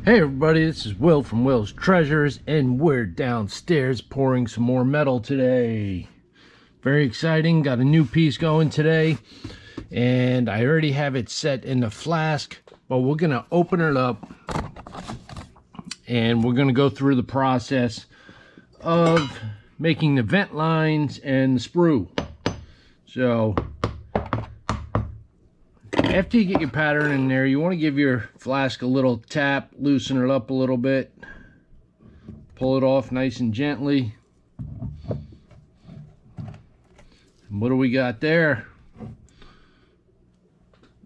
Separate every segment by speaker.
Speaker 1: Hey everybody, this is Will from Will's Treasures, and we're downstairs pouring some more metal today. Very exciting, got a new piece going today, and I already have it set in the flask, but we're gonna open it up and we're gonna go through the process of making the vent lines and the sprue. So after you get your pattern in there, you want to give your flask a little tap, loosen it up a little bit, pull it off nice and gently. And what do we got there?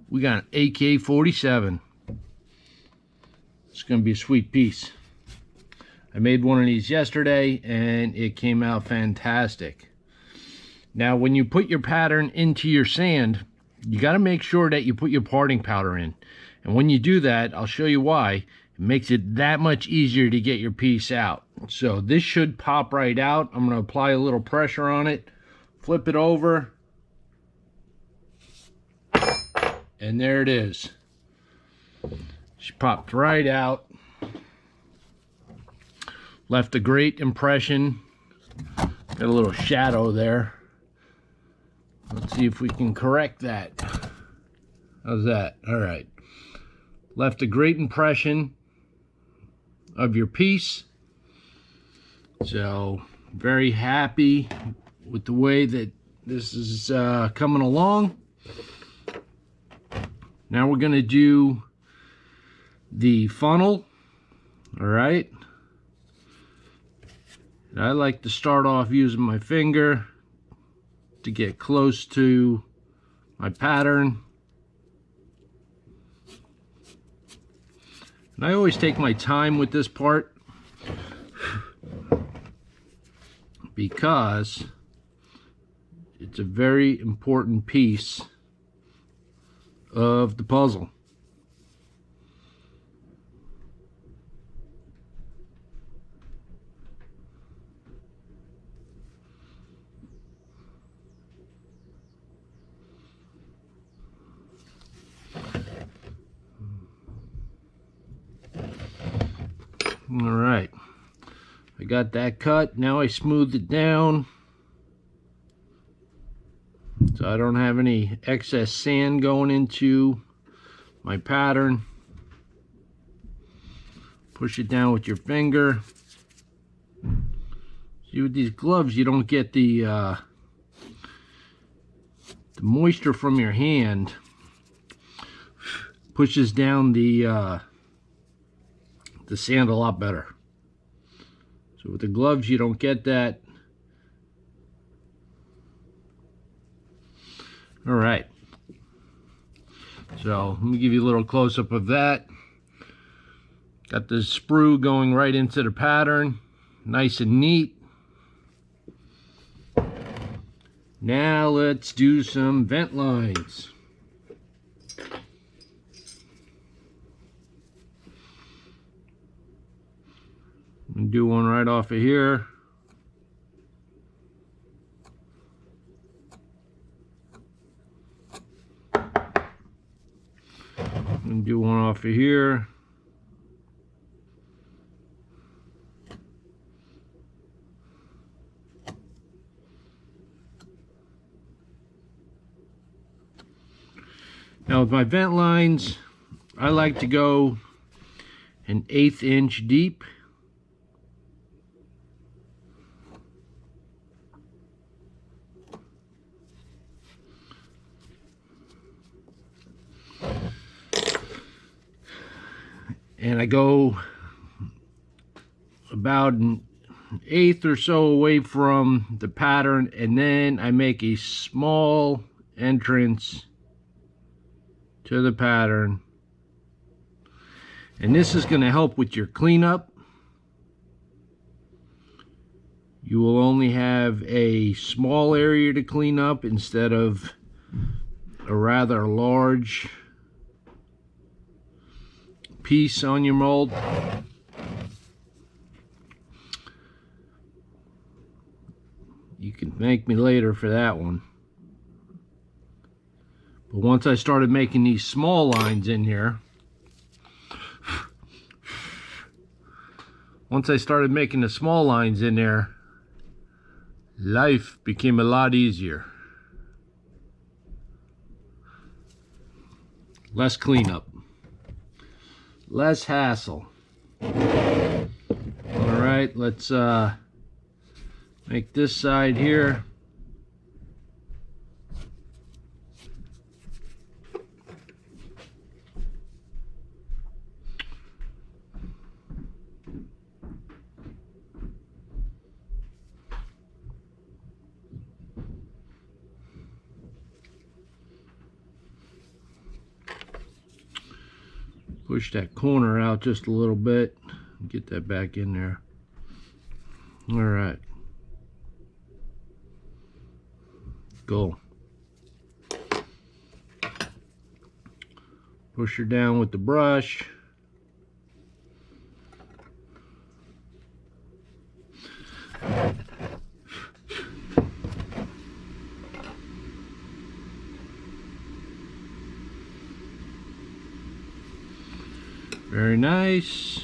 Speaker 1: We got an AK-47. It's going to be a sweet piece. I made one of these yesterday and it came out fantastic. Now when you put your pattern into your sand, you got to make sure that you put your parting powder in. And when you do that, I'll show you why. It makes it that much easier to get your piece out. So this should pop right out. I'm going to apply a little pressure on it, flip it over, and there it is. She popped right out. Left a great impression. Got a little shadow there. Let's see if we can correct that. How's that? All right. Left a great impression of your piece. So, very happy with the way that this is coming along. Now we're going to do the funnel. All right. And I like to start off using my finger to get close to my pattern. And I always take my time with this part because it's a very important piece of the puzzle. All right, I got that cut. Now I smoothed it down so I don't have any excess sand going into my pattern. Push it down with your finger. See, with these gloves you don't get the moisture from your hand. Pushes down the sand a lot better. So with the gloves you don't get that. All right, so let me give you a little close-up of that. Got the sprue going right into the pattern, nice and neat. Now let's do some vent lines. I'm gonna do one right off of here. I'm gonna do one off of here. Now with my vent lines, I like to go an 1/8 inch deep. And I go about an 1/8 or so away from the pattern, and then I make a small entrance to the pattern. And this is going to help with your cleanup. You will only have a small area to clean up instead of a rather large piece on your mold. You can thank me later for that one. But once I started making these small lines in here, once I started making the small lines in there, life became a lot easier. Less cleanup, less hassle. All right, let's make this side here. Push that corner out just a little bit. Get that back in there. All right. Go. Push her down with the brush. Very nice.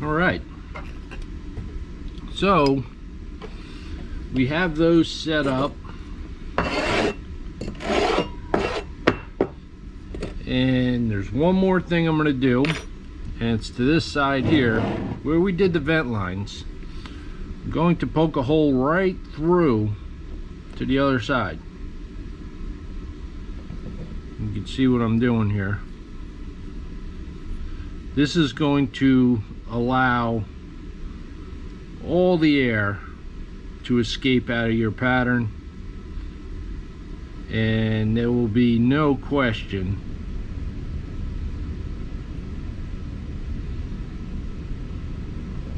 Speaker 1: All right. So we have those set up. And there's one more thing I'm going to do, and it's to this side here where we did the vent lines. I'm going to poke a hole right through to the other side. You can see what I'm doing here. This is going to allow all the air to escape out of your pattern, and there will be no question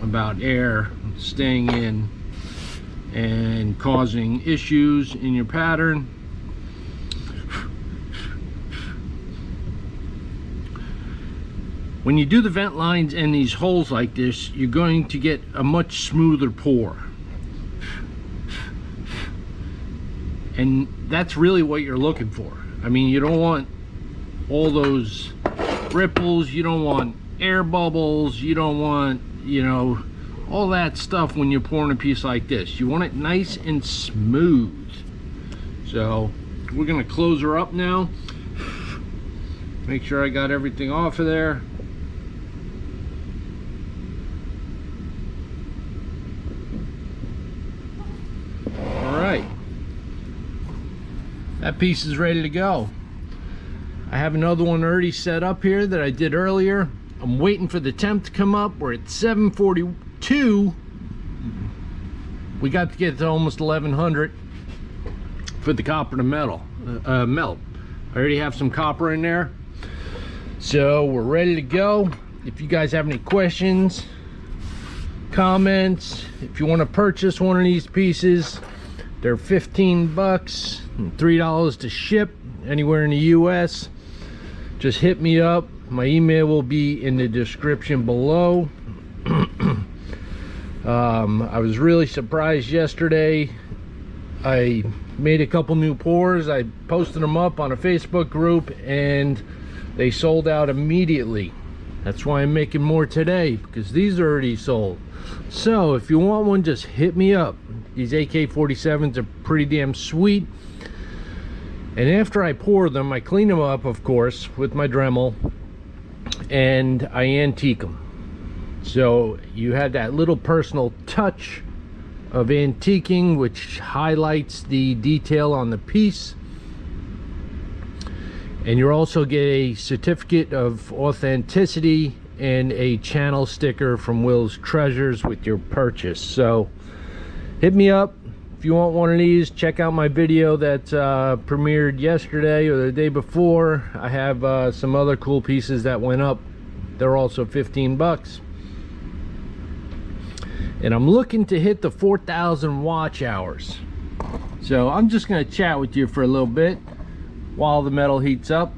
Speaker 1: about air staying in and causing issues in your pattern. When you do the vent lines and these holes like this, you're going to get a much smoother pour, and that's really what you're looking for. I mean, you don't want all those ripples, you don't want air bubbles, you don't want, you know, all that stuff when you're pouring a piece like this. You want it nice and smooth. So we're gonna close her up now. Make sure I got everything off of there. All right, that piece is ready to go. I have another one already set up here that I did earlier. I'm waiting for the temp to come up. We're at 742. We got to get to almost 1100 for the copper to melt. I already have some copper in there, so we're ready to go. If you guys have any questions, comments, if you want to purchase one of these pieces, they're 15 bucks and $3 to ship anywhere in the US. Just hit me up. My email will be in the description below. I was really surprised yesterday. I made a couple new pours. I posted them up on a Facebook group and they sold out immediately. That's why I'm making more today, because these are already sold. So if you want one, just hit me up. These AK-47s are pretty damn sweet. And after I pour them, I clean them up, of course, with my Dremel, and I antique them. So you had that little personal touch of antiquing, which highlights the detail on the piece. And you also get a certificate of authenticity and a channel sticker from Will's Treasures with your purchase. So hit me up if you want one of these. Check out my video that premiered yesterday or the day before. I have some other cool pieces that went up. They're also 15 bucks. And I'm looking to hit the 4,000 watch hours. So I'm just going to chat with you for a little bit while the metal heats up.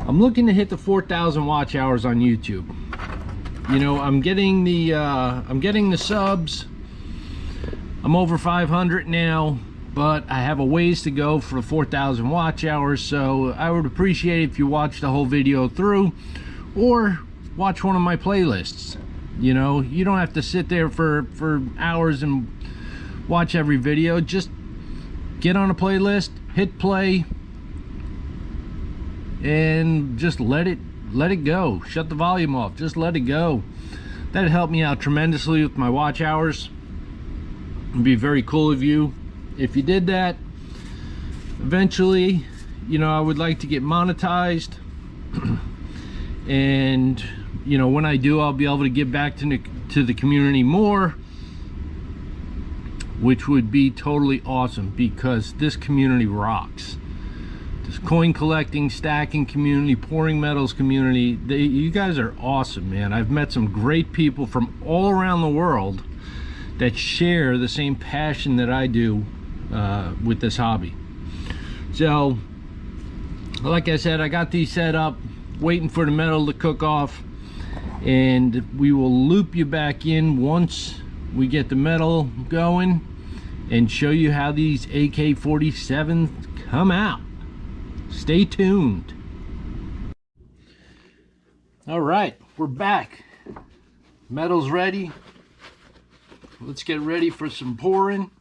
Speaker 1: I'm looking to hit the 4,000 watch hours on YouTube. You know, I'm getting the subs. I'm over 500 now. but I have a ways to go for 4,000 watch hours, so I would appreciate it if you watch the whole video through or watch one of my playlists. You know, you don't have to sit there for hours and watch every video. Just get on a playlist, hit play, and just let it go. Shut the volume off, just let it go. That'd help me out tremendously with my watch hours. It'd be very cool of you if you did that. Eventually, you know, I would like to get monetized, and you know, when I do, I'll be able to give back to the community more, which would be totally awesome, because this community rocks. This coin collecting, stacking community, pouring metals community, you guys are awesome, man. I've met some great people from all around the world that share the same passion that I do with this hobby. So, like I said, I got these set up, waiting for the metal to cook off, and we will loop you back in once we get the metal going and show you how these AK-47s come out. Stay tuned. All right, we're back. Metal's ready. Let's get ready for some pouring.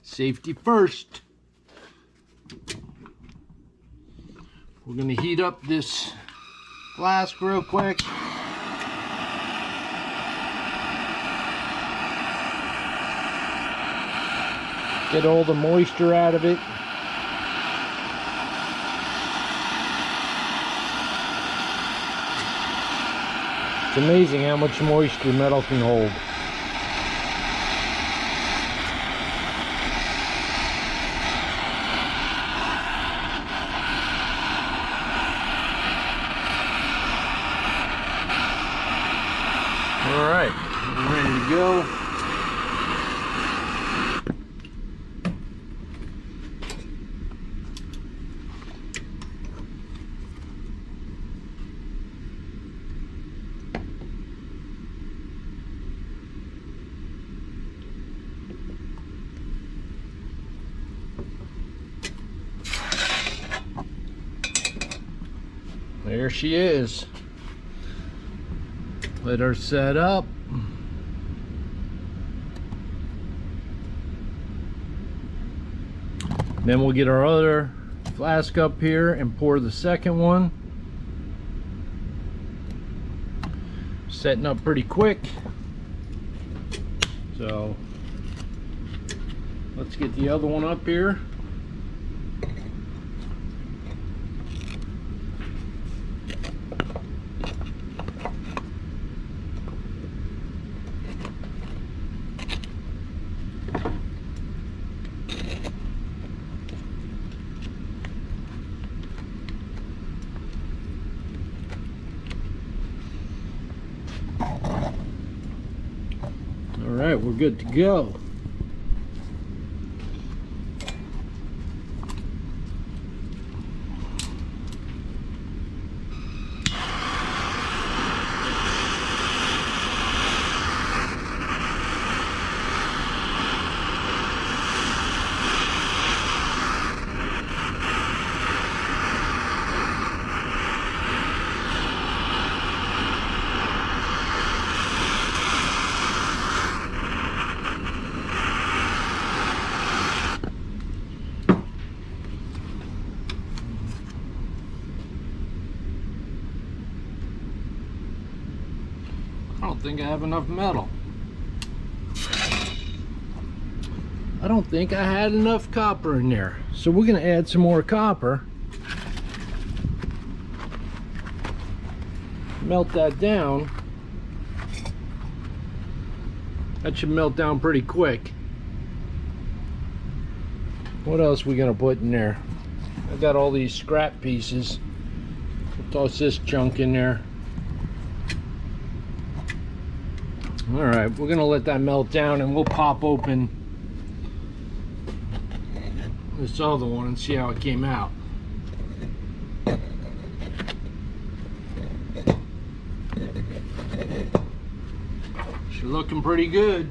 Speaker 1: Safety first. We're gonna heat up this flask real quick. Get all the moisture out of it. It's amazing how much moisture metal can hold. All right, we're ready to go. There she is. Let her set up. Then we'll get our other flask up here and pour the second one. Setting up pretty quick. So let's get the other one up here. All right, we're good to go. I don't think I have enough metal. I don't think I had enough copper in there. So we're going to add some more copper. Melt that down. That should melt down pretty quick. What else are we going to put in there? I got all these scrap pieces. We'll toss this junk in there. All right, we're gonna let that melt down and we'll pop open this other one and see how it came out. She's looking pretty good.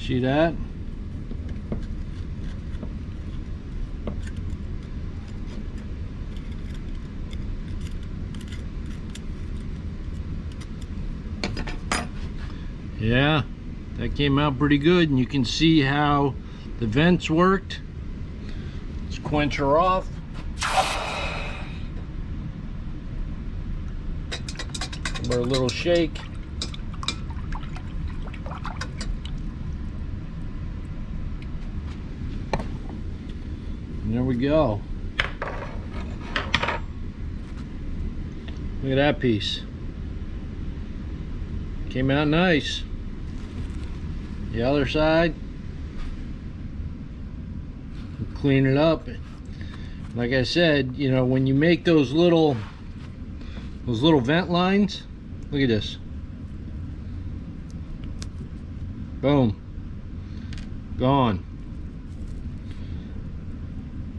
Speaker 1: See that? Yeah, that came out pretty good, and you can see how the vents worked. Let's quench her off. Give her a little shake. And there we go. Look at that piece. Came out nice. The other side, clean it up. Like I said, you know, when you make those little vent lines, look at this. Boom. Gone.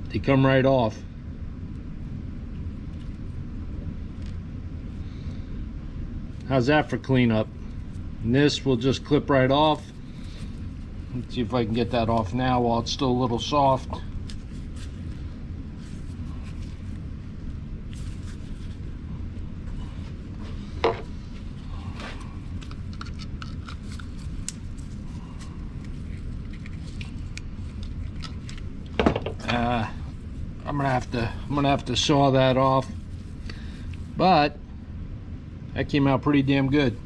Speaker 1: They come right off. How's that for cleanup? And this will just clip right off. Let's see if I can get that off now while it's still a little soft. I'm gonna have to saw that off, but that came out pretty damn good.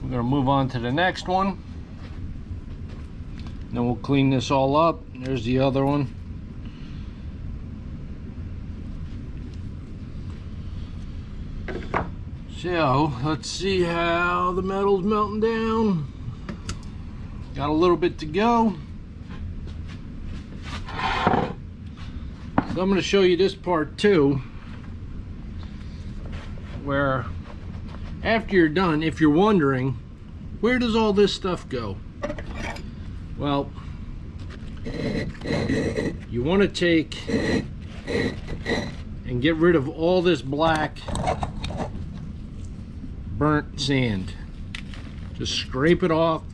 Speaker 1: We're gonna move on to the next one. Then we'll clean this all up. There's the other one. So let's see how the metal's melting down. Got a little bit to go. So I'm going to show you this part too, where after you're done, if you're wondering, where does all this stuff go? Well, you want to take and get rid of all this black burnt sand. Just scrape it off.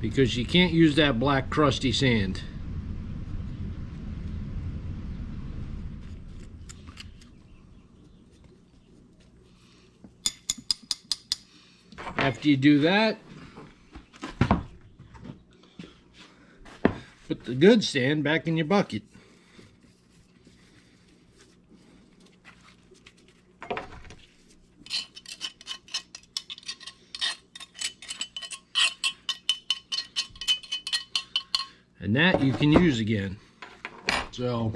Speaker 1: Because you can't use that black crusty sand. After you do that, put the good sand back in your bucket. And that you can use again. So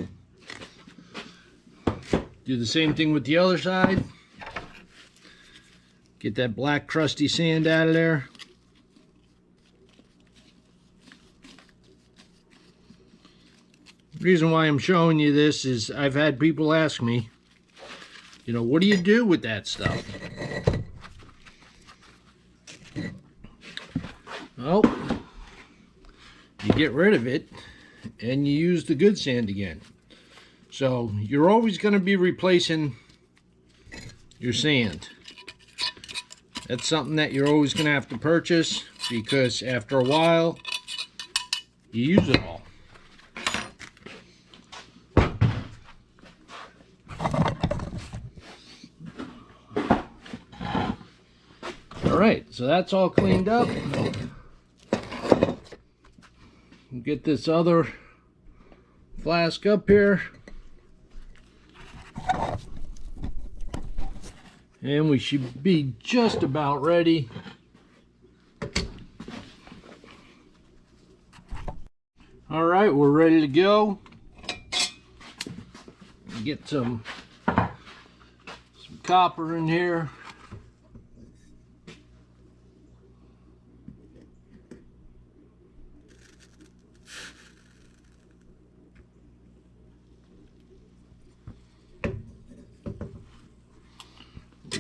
Speaker 1: do the same thing with the other side. Get that black crusty sand out of there. The reason why I'm showing you this is I've had people ask me, you know, what do you do with that stuff? Well, you get rid of it and you use the good sand again. So you're always going to be replacing your sand. That's something that you're always going to have to purchase, because after a while you use it all. All right, so that's all cleaned up. Get this other flask up here, and we should be just about ready. All right, we're ready to go. Get some copper in here.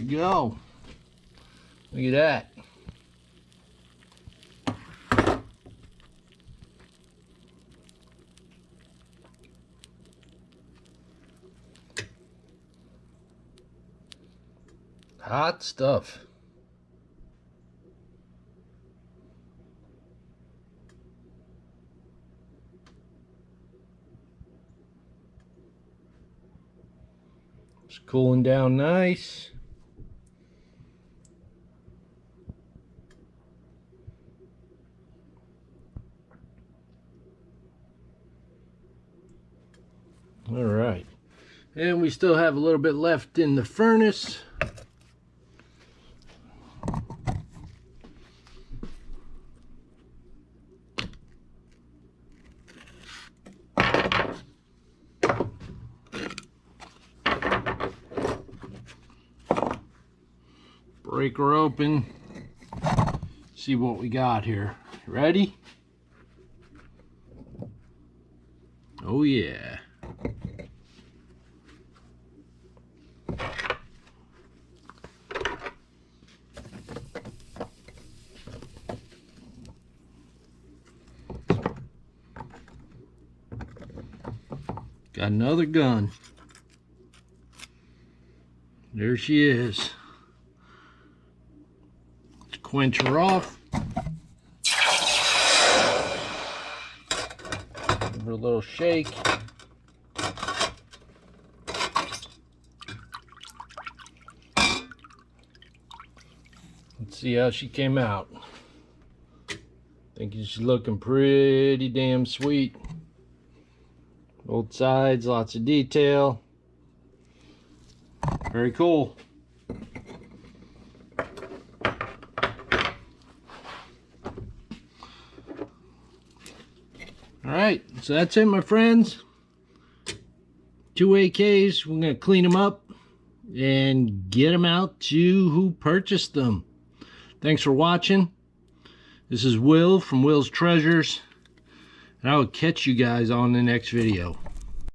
Speaker 1: Go. Look at that. Hot stuff. It's cooling down nice. All right, and we still have a little bit left in the furnace. Break her open, see what we got here. Ready? Oh yeah. Got another gun. There she is. Let's quench her off. Give her a little shake. Let's see how she came out. I think she's looking pretty damn sweet. Both sides, lots of detail. Very cool. Alright, so that's it, my friends. 2 AKs. We're going to clean them up and get them out to who purchased them. Thanks for watching. This is Will from Will's Treasures, and I will catch you guys on the next video.